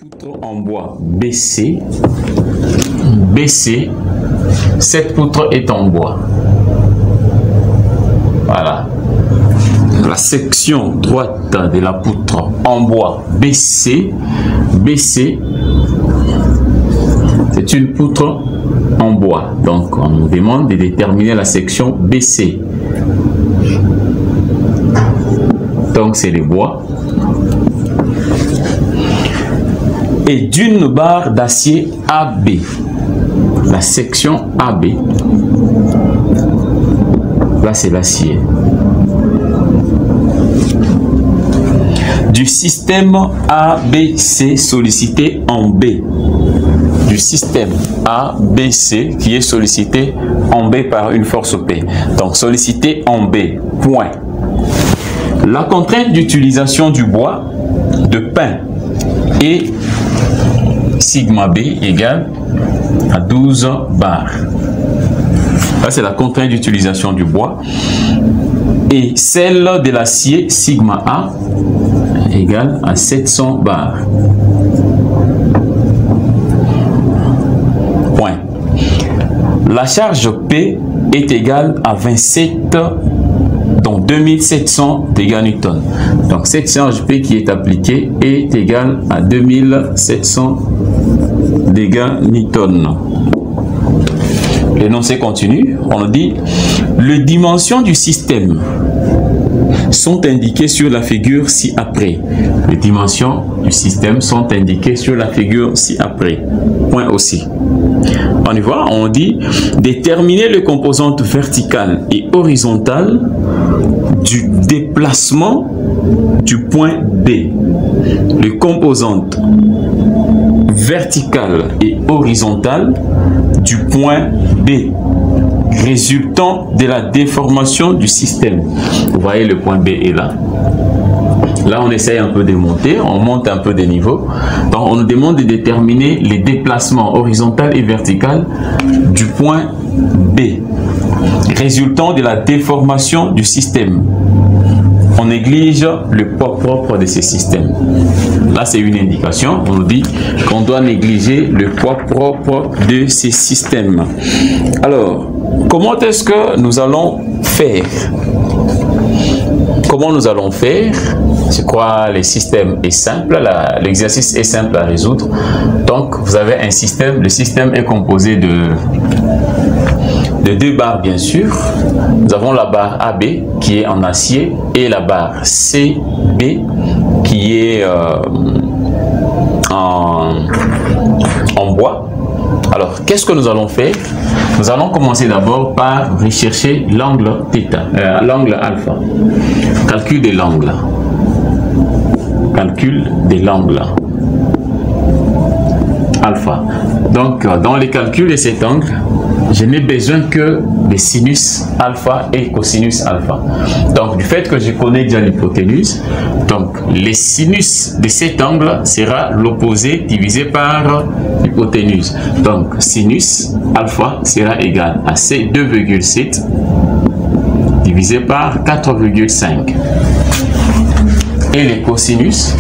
Poutre en bois BC. BC. Cette poutre est en bois. Voilà. La section droite de la poutre en bois BC. BC. C'est une poutre en bois. Donc, on nous demande de déterminer la section BC. Donc, c'est le bois. Et d'une barre d'acier AB. La section AB. Là, c'est l'acier. Du système ABC sollicité en B. Du système ABC qui est sollicité en B par une force P. Donc, sollicité en B. Point. La contrainte d'utilisation du bois de pin est sigma B égale à 12 bars. Là, c'est la contrainte d'utilisation du bois. Et celle de l'acier sigma A égale à 700 bars. Point. La charge P est égale à 27, donc 2700 dégâts Newton. Donc cette charge P qui est appliquée est égale à 2700 dégâts Newton. L'énoncé continue, on dit les dimensions du système sont indiquées sur la figure ci-après. Les dimensions du système sont indiquées sur la figure ci-après. Point aussi. On y voit, on dit déterminer les composantes verticales et horizontales du déplacement du point B. Les composantes verticales et horizontales du point B résultant de la déformation du système. Vous voyez, le point B est là. Là, on essaye un peu de monter, on monte un peu de niveau. Donc, on nous demande de déterminer les déplacements horizontal et vertical du point B résultant de la déformation du système. On néglige le poids propre de ces systèmes. Là, c'est une indication. On nous dit qu'on doit négliger le poids propre de ces systèmes. Alors, comment est-ce que nous allons faire? Comment nous allons faire? Je crois que le système est simple, l'exercice est simple à résoudre. Donc, vous avez un système, le système est composé de deux barres, bien sûr. Nous avons la barre AB qui est en acier et la barre CB qui est en bois. Alors, qu'est-ce que nous allons faire? Nous allons commencer d'abord par rechercher l'angle θ, l'angle alpha. Calcul de l'angle. Calcul de l'angle alpha. Donc, dans les calculs de cet angle, je n'ai besoin que de sinus alpha et cosinus alpha. Donc, du fait que je connais déjà l'hypoténuse, donc le sinus de cet angle sera l'opposé divisé par l'hypoténuse. Donc, sinus alpha sera égal à C 2,7 divisé par 4,5. Et le cosinus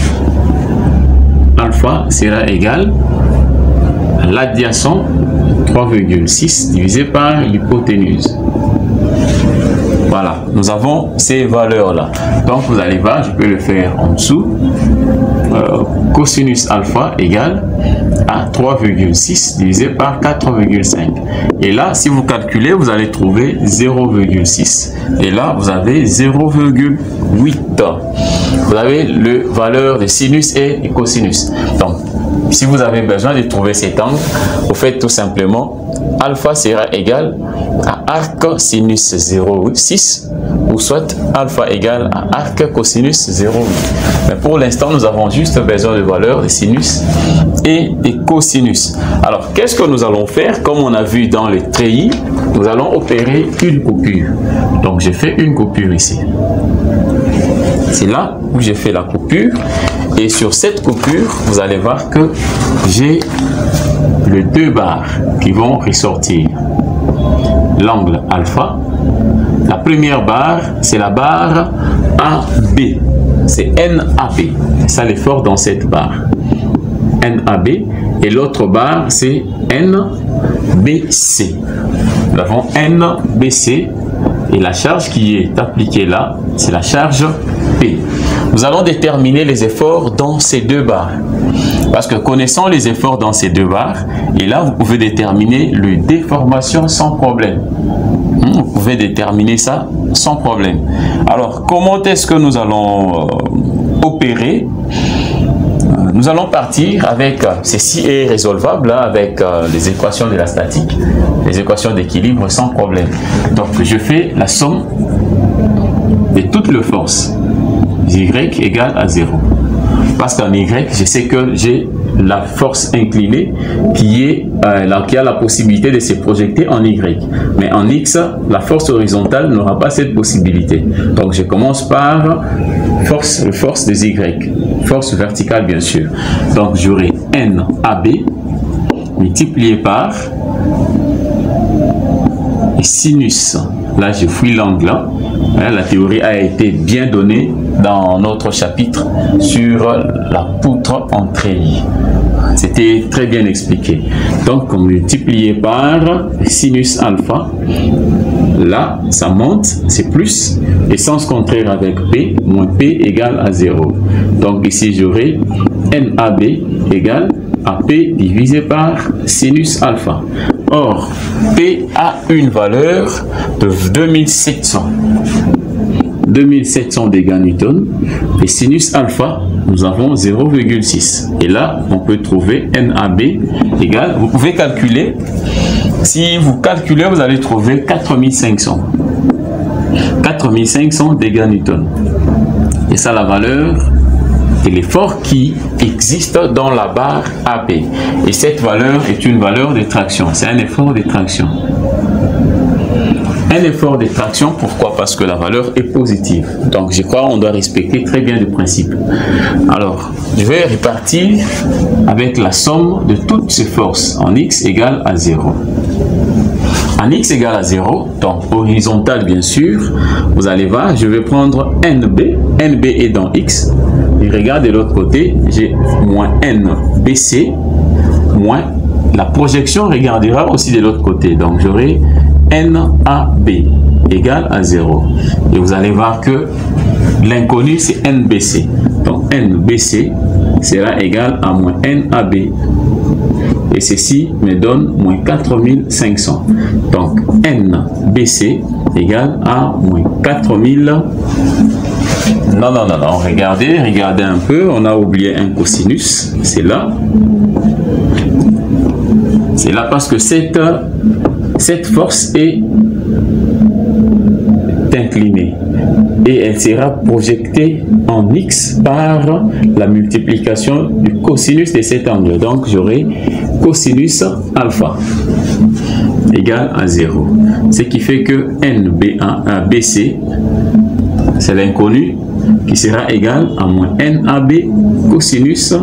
alpha sera égal à l'adjacent 3,6 divisé par l'hypoténuse. Voilà, nous avons ces valeurs-là. Donc, vous allez voir, je peux le faire en dessous. Cosinus alpha égale à 3,6 divisé par 4,5. Et là, si vous calculez, vous allez trouver 0,6. Et là, vous avez 0,8. Vous avez le valeur de sinus et cosinus. Donc, si vous avez besoin de trouver cet angle, vous faites tout simplement alpha sera égal à arc sinus 0,6 ou soit alpha égal à arc cosinus 0,8. Mais pour l'instant, nous avons juste besoin de valeurs de sinus et de cosinus. Alors, qu'est-ce que nous allons faire? Comme on a vu dans les treillis, nous allons opérer une coupure. Donc, j'ai fait une coupure ici. C'est là où j'ai fait la coupure. Et sur cette coupure, vous allez voir que j'ai les deux barres qui vont ressortir. L'angle alpha. La première barre, c'est la barre AB. C'est NAB. C'est ça l'effort dans cette barre. NAB et l'autre barre c'est NBC. Nous avons NBC et la charge qui est appliquée là, c'est la charge P. Nous allons déterminer les efforts dans ces deux barres. Parce que connaissant les efforts dans ces deux barres, et là vous pouvez déterminer le déformation sans problème. Vous pouvez déterminer ça sans problème. Alors comment est-ce que nous allons opérer? Nous allons partir avec, ceci est résolvable là, avec les équations de la statique, les équations d'équilibre sans problème. Donc je fais la somme de toutes les forces. Y égale à 0. Parce qu'en Y, je sais que j'ai la force inclinée qui a la possibilité de se projeter en Y. Mais en X, la force horizontale n'aura pas cette possibilité. Donc je commence par force des Y. Force verticale bien sûr. Donc j'aurai NAB multiplié par et sinus. Là je fouille l'angle. La théorie a été bien donnée dans notre chapitre sur la poutre en treillis. C'était très bien expliqué. Donc, multiplié par sinus alpha, là, ça monte, c'est plus, et sens contraire avec P, moins P égale à 0. Donc, ici, j'aurai NAB égale à P divisé par sinus alpha. Or, P a une valeur de 2700. 2700 dégâts Newton et sinus alpha nous avons 0,6 et là on peut trouver NAB égale, vous pouvez calculer, si vous calculez vous allez trouver 4500 dégâts Newton et ça la valeur de l'effort qui existe dans la barre AP et cette valeur est une valeur de traction, c'est un effort de traction. Un effort de traction, pourquoi? Parce que la valeur est positive. Donc, je crois qu'on doit respecter très bien le principe. Alors, je vais répartir avec la somme de toutes ces forces en X égale à 0. En X égale à 0, donc horizontale bien sûr, vous allez voir, je vais prendre NB. NB est dans X. Et regarde de l'autre côté, j'ai moins NBC, moins la projection regardera aussi de l'autre côté. Donc, j'aurai NAB égale à 0. Et vous allez voir que l'inconnu c'est NBC. Donc NBC sera égal à moins NAB. Et ceci me donne moins 4500. Donc NBC égale à moins 4000. Non, regardez un peu. On a oublié un cosinus. C'est là. C'est là parce que cette force est inclinée et elle sera projetée en X par la multiplication du cosinus de cet angle. Donc j'aurai cosinus alpha égale à 0. Ce qui fait que NBC, c'est l'inconnu qui sera égal à moins NAB cosinus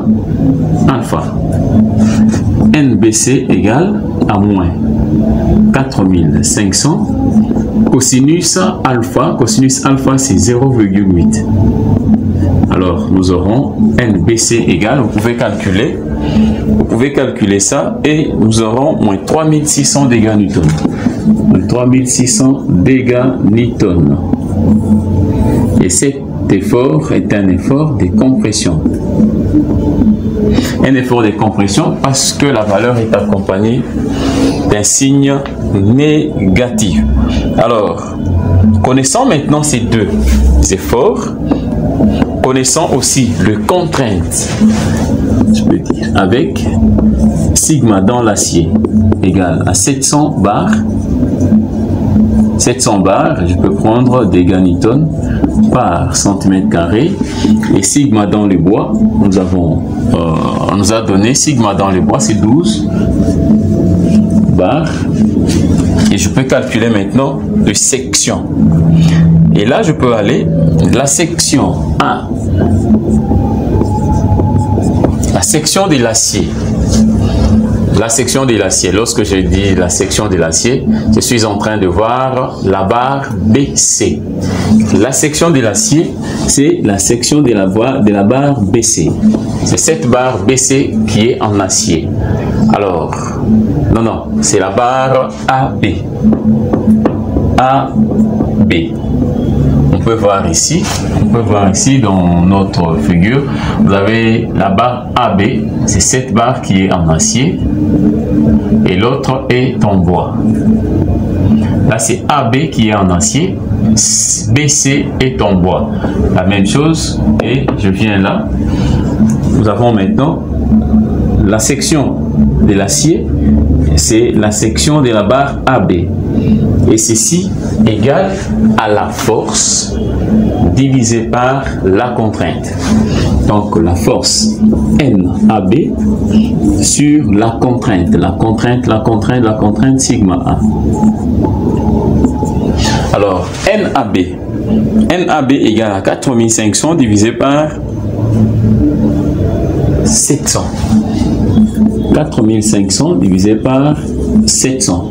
alpha. NBC égale à moins 4500 cosinus alpha c'est 0,8. alors nous aurons NBC égale, vous pouvez calculer ça et nous aurons moins 3600 dégâts Newton. 3600 dégâts Newton et cet effort est un effort de compression. Un effort de compression parce que la valeur est accompagnée d'un signe négatif. Alors, connaissant maintenant ces deux efforts, connaissant aussi le contrainte, je peux dire, avec sigma dans l'acier égale à 700 bars. 700 bars, je peux prendre dégâts Newton par centimètre carré et sigma dans le bois, on nous a donné sigma dans le bois c'est 12 bars et je peux calculer maintenant de section et là je peux aller la section A, la section de l'acier la section de l'acier. Lorsque je dis la section de l'acier, je suis en train de voir la barre BC. La section de l'acier, c'est la section de la barre BC. C'est cette barre BC qui est en acier. Alors, non, c'est la barre AB. AB. On peut voir ici dans notre figure, vous avez la barre AB, c'est cette barre qui est en acier et l'autre est en bois. Là c'est AB qui est en acier, BC est en bois. La même chose, et je viens là, nous avons maintenant la section de l'acier, c'est la section de la barre AB. Et ceci égale à la force divisée par la contrainte. Donc la force NAB sur la contrainte sigma A. Alors NAB égale à 4500 divisé par 700. 4500 divisé par 700.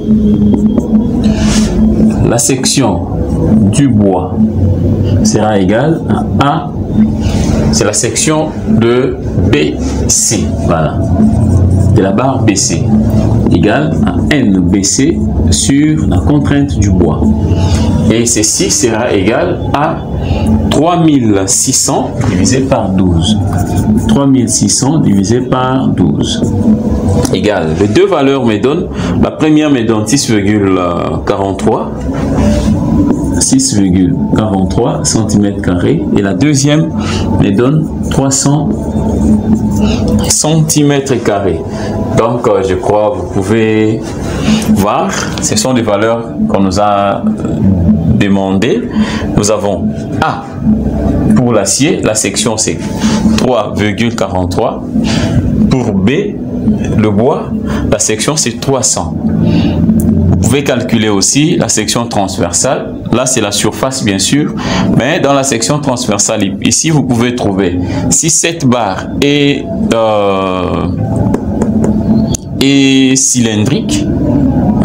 La section du bois sera égale à A, c'est la section de BC, voilà, de la barre BC, égale à NBC sur la contrainte du bois. Et ceci sera égal à 3600 divisé par 12. 3600 divisé par 12. Égal. Les deux valeurs me donnent, la première me donne 6,43 cm² et la deuxième me donne 300 cm². Donc je crois vous pouvez voir, ce sont des valeurs qu'on nous a demandé. Nous avons A pour l'acier, la section c'est 3,43. Pour B, le bois, la section c'est 300. Vous pouvez calculer aussi la section transversale. Là c'est la surface bien sûr, mais dans la section transversale ici vous pouvez trouver si cette barre est cylindrique,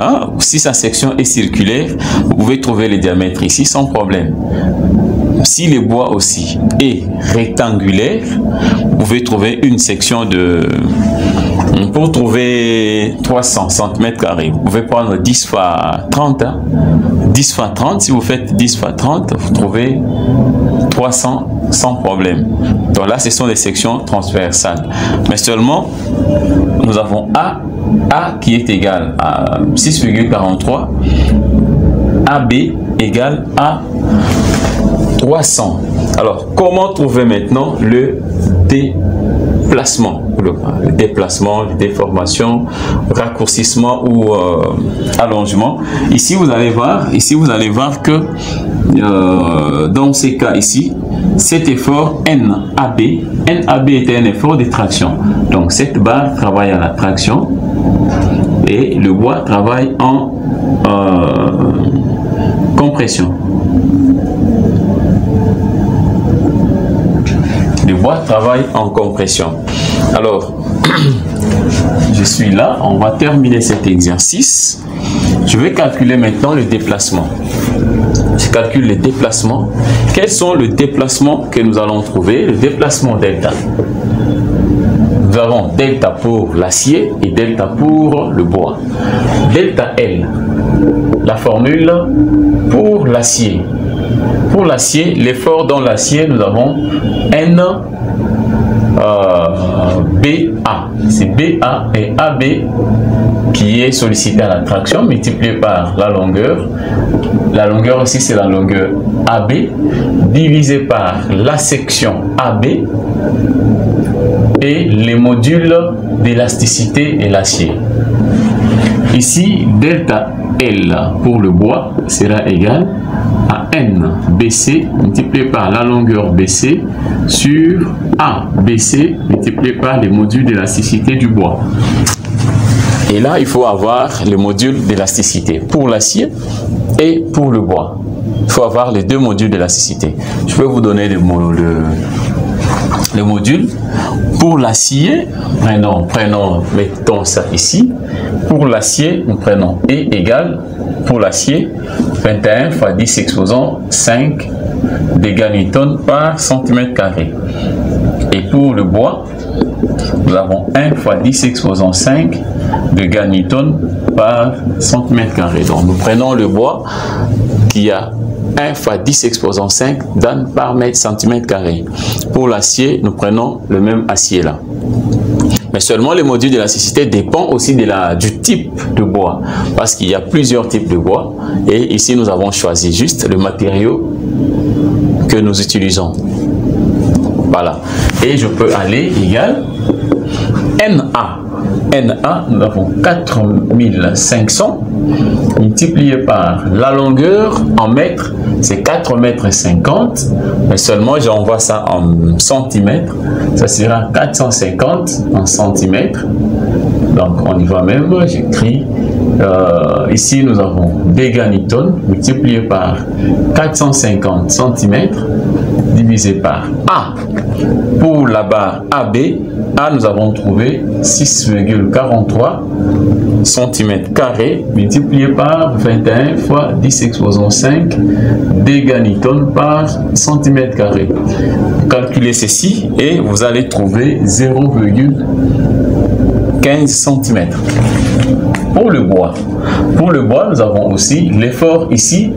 hein, si sa section est circulaire, vous pouvez trouver les diamètres ici sans problème. Si le bois aussi est rectangulaire, vous pouvez trouver une section de... Pour trouver 300 cm², vous pouvez prendre 10 fois 30. Hein. 10 fois 30, si vous faites 10 fois 30, vous trouvez 300 sans problème. Donc là, ce sont des sections transversales. Mais seulement, nous avons A qui est égal à 6,43. AB égale à 300. Alors, comment trouver maintenant le déplacement? Le déplacement, la déformation, raccourcissement ou allongement. Ici, vous allez voir que dans ces cas ici, cet effort NAB était un effort de traction. Donc, cette barre travaille à la traction et le bois travaille en compression. Le bois travaille en compression. Alors, je suis là, on va terminer cet exercice. Je vais calculer maintenant le déplacement. Je calcule les déplacements. Quels sont les déplacements que nous allons trouver? Le déplacement delta. Nous avons delta pour l'acier et delta pour le bois. Delta L, la formule pour l'acier. Pour l'acier, l'effort dans l'acier, nous avons N BA. C'est BA et AB qui est sollicité à la traction multiplié par la longueur. La longueur aussi, c'est la longueur AB divisé par la section AB et les modules d'élasticité et l'acier. Ici, delta L pour le bois sera égal à NBC multiplié par la longueur BC sur ABC multiplié par les modules d'élasticité du bois. Et là, il faut avoir les modules d'élasticité pour l'acier et pour le bois. Il faut avoir les deux modules d'élasticité. Je peux vous donner le module. Pour l'acier, mettons ça ici. Pour l'acier, nous prenons E égale, pour l'acier, 21 fois 10 exposant 5 dégâts Newton par centimètre carré. Et pour le bois, nous avons 1 fois 10 exposant 5 dégâts Newton par centimètre carré. Donc nous prenons le bois qui a 1 fois 10 exposant 5 Dan par mètre centimètre carré. Pour l'acier, nous prenons le même acier là. Mais seulement le module de l'élasticité dépend aussi du type de bois. Parce qu'il y a plusieurs types de bois. Et ici, nous avons choisi juste le matériau que nous utilisons. Voilà. Et je peux aller égal NA. NA, nous avons 4500 multiplié par la longueur en mètres, c'est 4,50 mètres, mais seulement j'envoie ça en centimètres, ça sera 450 en centimètres. Donc on y va même, j'écris ici nous avons dégâts Newton multiplié par 450 cm divisé par A. Pour la barre AB, A nous avons trouvé 6,43 cm² multiplié par 21 fois 10 exposant 5 dégâts Newton par cm². Calculez ceci et vous allez trouver 0,15 cm. Pour le bois, nous avons aussi l'effort ici,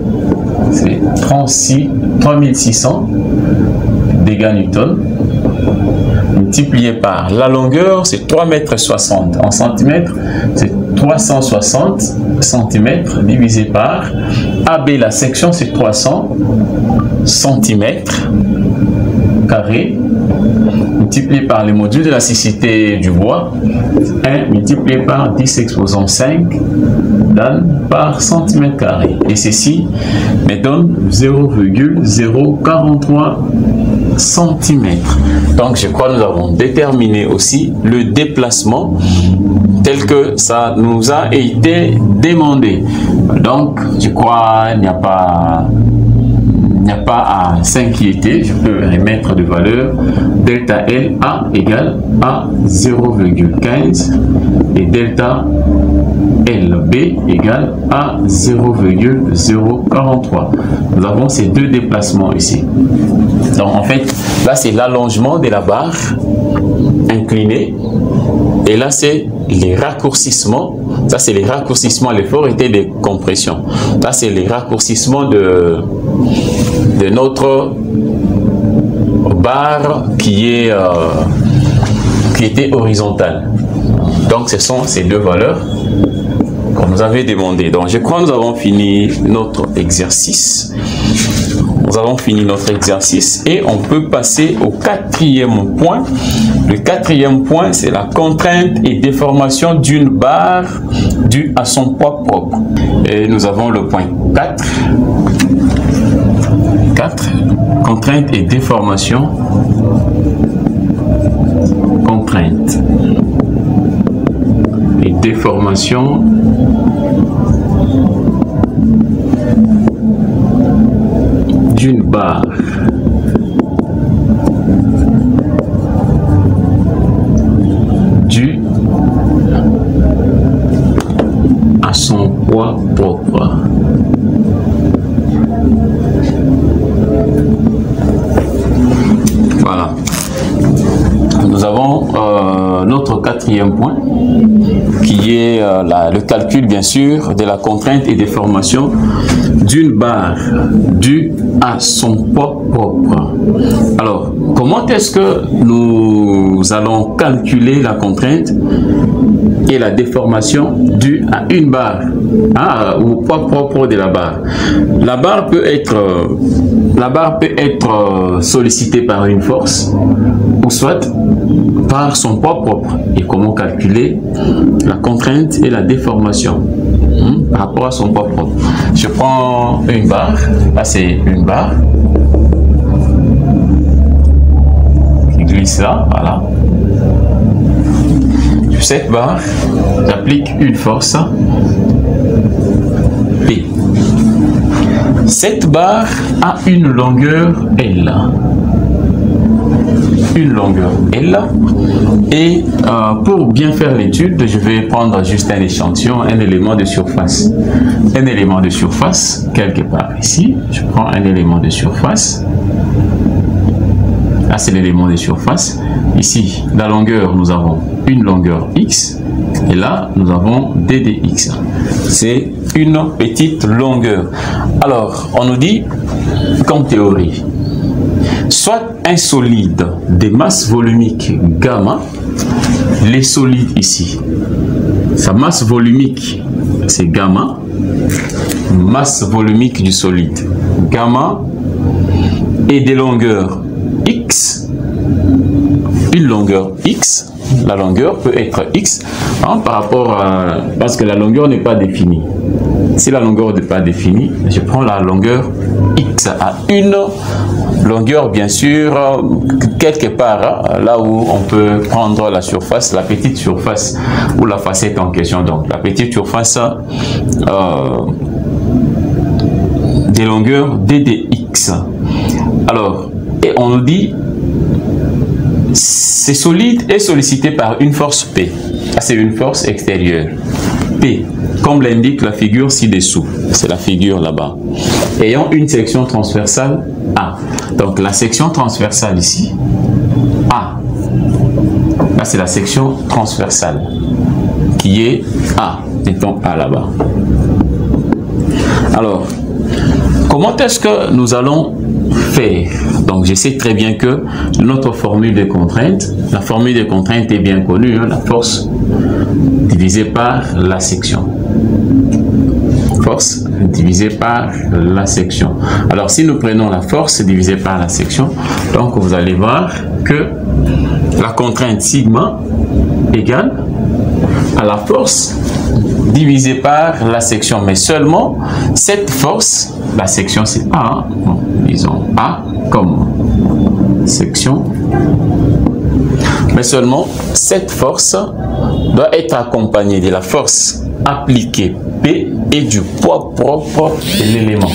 c'est 3600 dégâts Newton multiplié par la longueur, c'est 3,60 m. En centimètres, c'est 360 cm divisé par AB, la section, c'est 300 cm², multiplié par le module de l'élasticité du bois, 1 multiplié par 10 exposant 5 Dan par cm². Et ceci me donne 0,043 cm. Donc je crois que nous avons déterminé aussi le déplacement tel que ça nous a été demandé. Donc je crois qu'il n'y a pas à s'inquiéter. Je peux remettre de valeur delta LA égale à 0,15 et delta LB égale à 0,043. Nous avons ces deux déplacements ici. Donc en fait, là c'est l'allongement de la barre inclinée et là c'est les raccourcissements. Ça c'est les raccourcissements, l'effort était des compressions. Là c'est les raccourcissements de notre barre qui était horizontale. Donc ce sont ces deux valeurs qu'on nous avait demandé. Donc je crois que nous avons fini notre exercice. Et on peut passer au quatrième point. Le quatrième point, c'est la contrainte et déformation d'une barre due à son poids propre. Et nous avons le point 4. Contrainte et déformation. Contrainte et déformation d'une barre due à son poids propre. Voilà. Nous avons notre quatrième point qui est le calcul bien sûr de la contrainte et déformation d'une barre due à son poids propre. Alors, comment est-ce que nous allons calculer la contrainte et la déformation due à une barre, au poids propre de la barre? La barre peut être sollicitée par une force ou soit par son poids propre. Et comment calculer la contrainte et la déformation par rapport à son poids propre? Je prends une barre, là c'est une barre qui glisse là, voilà. Sur cette barre, j'applique une force P. Cette barre a une longueur L. une longueur L. Et pour bien faire l'étude, je vais prendre juste un échantillon, un élément de surface. Un élément de surface, quelque part ici. Je prends un élément de surface. Là, c'est l'élément de surface. Ici, la longueur, nous avons une longueur X. Et là, nous avons ddx. C'est une petite longueur. Alors, on nous dit, comme théorie, soit un solide de masse volumique gamma, les solides ici, sa masse volumique, c'est gamma, masse volumique du solide, gamma, et des longueurs x, une longueur x, la longueur peut être x, hein, par rapport à, parce que la longueur n'est pas définie. Si la longueur n'est pas définie, je prends la longueur x à une longueur, bien sûr, quelque part, hein, là où on peut prendre la surface, la petite surface ou la facette en question. Donc, la petite surface des longueurs ddx. Alors, et on nous dit, c'est solide et sollicité par une force P. C'est une force extérieure. P, comme l'indique la figure ci-dessous. C'est la figure là-bas. Ayant une section transversale A. Donc la section transversale ici, A. Là, c'est la section transversale qui est A. Mettons A là-bas. Alors, comment est-ce que nous allons faire? Donc, je sais très bien que notre formule de contrainte, la formule de contrainte est bien connue, hein, la force divisée par la section. Force divisée par la section. Alors, si nous prenons la force divisée par la section, donc vous allez voir que la contrainte sigma égale à la force divisée par la section. Mais seulement cette force, la section c'est A, hein. Bon, disons A comme section. Mais seulement cette force doit être accompagnée de la force appliquée P et du poids propre de l'élément.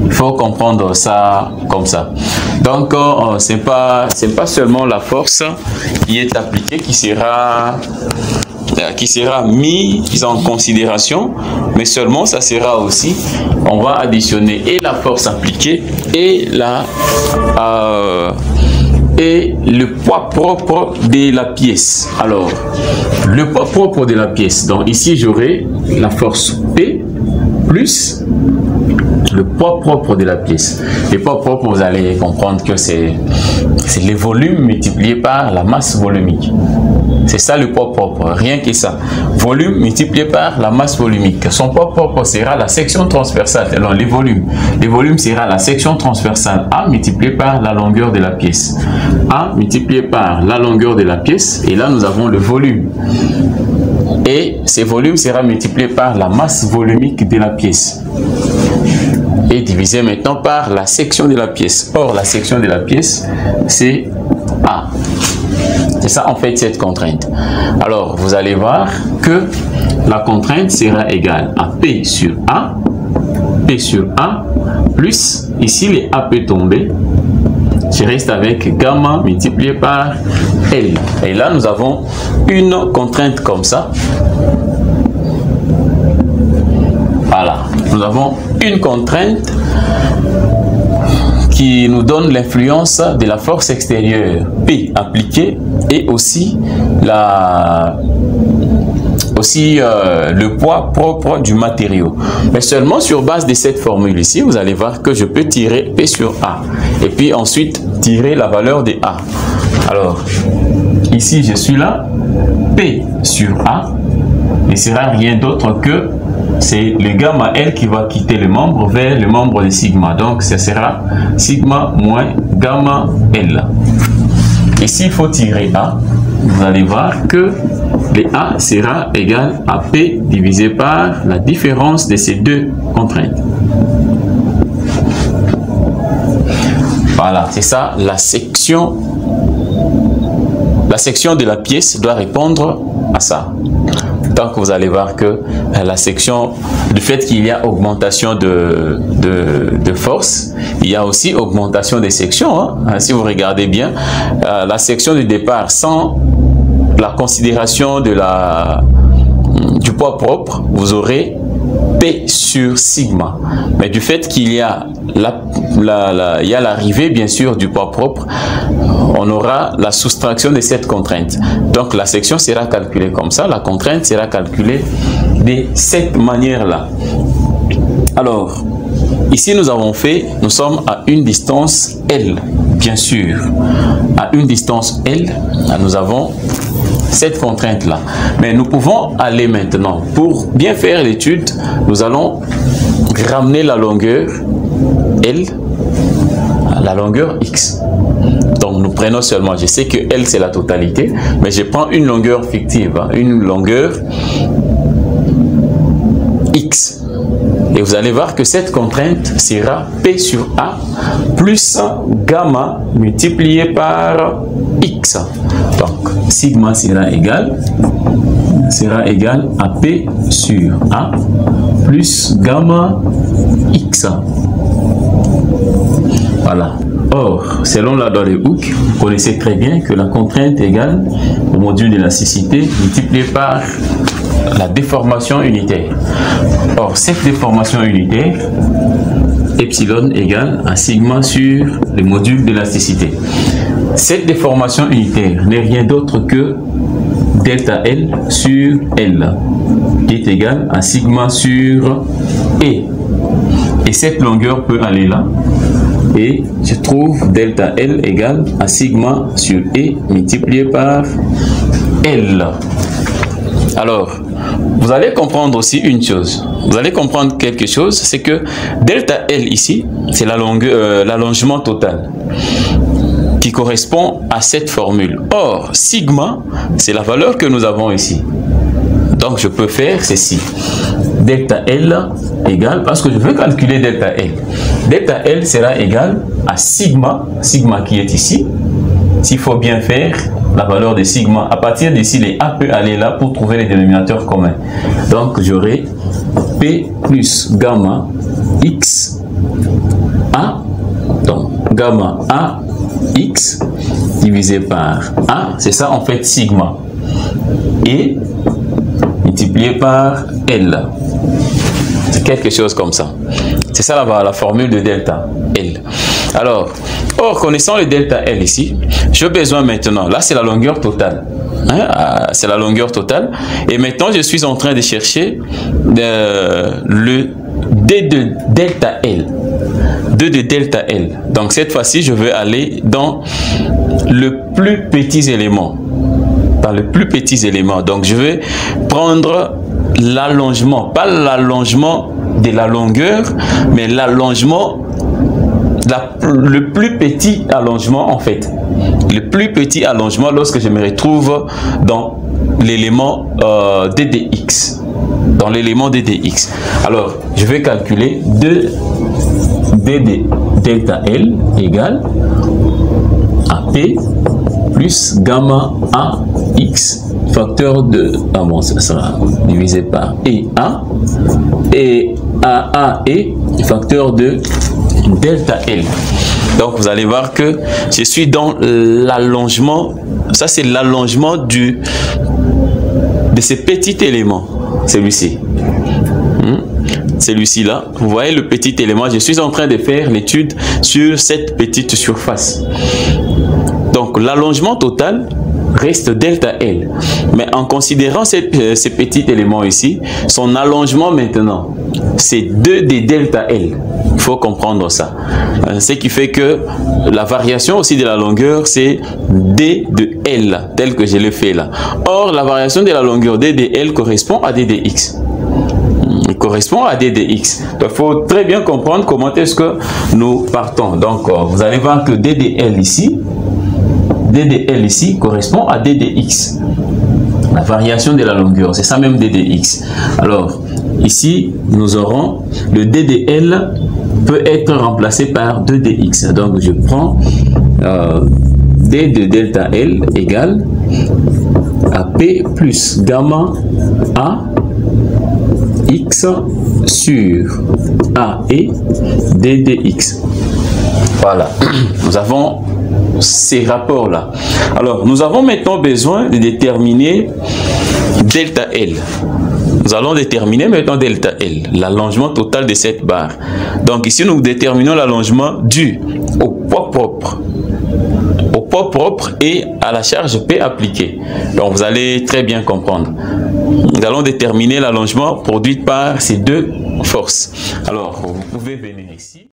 Il faut comprendre ça comme ça. Donc, c'est pas seulement la force qui est appliquée qui sera mise en considération, mais seulement ça sera aussi, on va additionner et la force appliquée et le poids propre de la pièce. Alors, le poids propre de la pièce, donc ici j'aurai la force P plus le poids propre de la pièce. Le poids propre, vous allez comprendre que c'est le volume multiplié par la masse volumique. C'est ça le poids propre, rien que ça. Volume multiplié par la masse volumique. Son poids propre sera la section transversale. Alors, les volumes. Le volume sera la section transversale A multiplié par la longueur de la pièce. A multiplié par la longueur de la pièce. Et là, nous avons le volume. Et ce volume sera multiplié par la masse volumique de la pièce. Et divisé maintenant par la section de la pièce. Or, la section de la pièce, c'est A. C'est ça en fait cette contrainte. Alors, vous allez voir que la contrainte sera égale à P sur A, plus, ici les A peut tomber, je reste avec gamma multiplié par L. Et là, nous avons une contrainte comme ça. Voilà, nous avons une contrainte qui nous donne l'influence de la force extérieure P appliquée et aussi le poids propre du matériau. Mais seulement sur base de cette formule ici, vous allez voir que je peux tirer P sur A et puis ensuite tirer la valeur de A. Alors, ici je suis là, P sur A ne sera rien d'autre que c'est le gamma L qui va quitter le membre vers le membre de sigma. Donc, ce sera sigma moins gamma L. Ici, il faut tirer A. Vous allez voir que le A sera égal à P divisé par la différence de ces deux contraintes. Voilà, c'est ça, la section de la pièce doit répondre à ça. Donc vous allez voir que la section, du fait qu'il y a augmentation de force, il y a aussi augmentation des sections. Hein. Si vous regardez bien, la section du départ sans la considération de du poids propre, vous aurez P sur sigma. Mais du fait qu'il y a l'arrivée bien sûr du poids propre, on aura la soustraction de cette contrainte. Donc la section sera calculée comme ça, la contrainte sera calculée de cette manière-là. Alors, ici nous sommes à une distance L, bien sûr. À une distance L, nous avons cette contrainte-là. Mais nous pouvons aller maintenant, pour bien faire l'étude, nous allons ramener la longueur L à la longueur X. Donc nous prenons seulement, je sais que L c'est la totalité, mais je prends une longueur fictive, une longueur X. Et vous allez voir que cette contrainte sera P sur A plus gamma multiplié par X. Donc, sigma sera égal à P sur A plus gamma X. Voilà. Or, selon la loi de Hooke, vous connaissez très bien que la contrainte égale au module d'élasticité multiplié par la déformation unitaire. Or, cette déformation unitaire, epsilon égale à sigma sur le module d'élasticité. Cette déformation unitaire n'est rien d'autre que delta L sur L, qui est égal à sigma sur E. Et cette longueur peut aller là. Et je trouve delta L égale à sigma sur E multiplié par L. Alors, vous allez comprendre aussi une chose. Vous allez comprendre quelque chose, c'est que delta L ici, c'est la longueur, l'allongement total qui correspond à cette formule. Or, sigma, c'est la valeur que nous avons ici. Donc, je peux faire ceci. Delta L égale, parce que je veux calculer delta L. Delta L sera égal à sigma, sigma qui est ici. S'il faut bien faire la valeur de sigma, à partir d'ici, les A peut aller là pour trouver les dénominateurs communs. Donc, j'aurai P plus gamma X A, donc gamma A X divisé par A, c'est ça en fait sigma, et multiplié par L. C'est quelque chose comme ça. C'est ça la formule de delta L. Alors, connaissant le delta L ici, j'ai besoin maintenant, là c'est la longueur totale. Hein, c'est la longueur totale. Et maintenant, je suis en train de chercher le D de delta L. 2 de delta L. Donc cette fois-ci, je vais aller dans le plus petit élément. Dans le plus petit élément. Donc je vais prendre l'allongement, pas l'allongement de la longueur, mais l'allongement, le plus petit allongement en fait. Le plus petit allongement lorsque je me retrouve dans l'élément DDX. Dans l'élément DDX. Alors, je vais calculer 2 D de delta L égale à P plus gamma AX facteur de, ça sera divisé par EA et AA et facteur de delta L. Donc vous allez voir que je suis dans l'allongement, ça c'est l'allongement de ce petit élément, celui-ci. Celui-ci là, vous voyez le petit élément, je suis en train de faire l'étude sur cette petite surface. Donc l'allongement total reste delta L. Mais en considérant ce petit élément ici, son allongement maintenant, c'est 2 de delta L. Il faut comprendre ça. Ce qui fait que la variation aussi de la longueur, c'est D de L, tel que je l'ai fait là. Or, la variation de la longueur D de L correspond à D de X. Il correspond à D de X. Donc, il faut très bien comprendre comment est-ce que nous partons. Donc, vous allez voir que D de L ici, D de L ici correspond à D de X. La variation de la longueur, c'est ça même D de X. Alors, ici, nous aurons le D de L peut être remplacé par 2 de X. Donc, je prends D de delta L égale à P plus gamma A X sur A et DDX. Voilà, nous avons ces rapports-là. Alors, nous avons maintenant besoin de déterminer delta L. Nous allons déterminer maintenant delta L, l'allongement total de cette barre. Donc ici, nous déterminons l'allongement dû au poids propre. Au poids propre et à la charge P appliquée. Donc vous allez très bien comprendre. Nous allons déterminer l'allongement produit par ces deux forces. Alors, vous pouvez venir ici.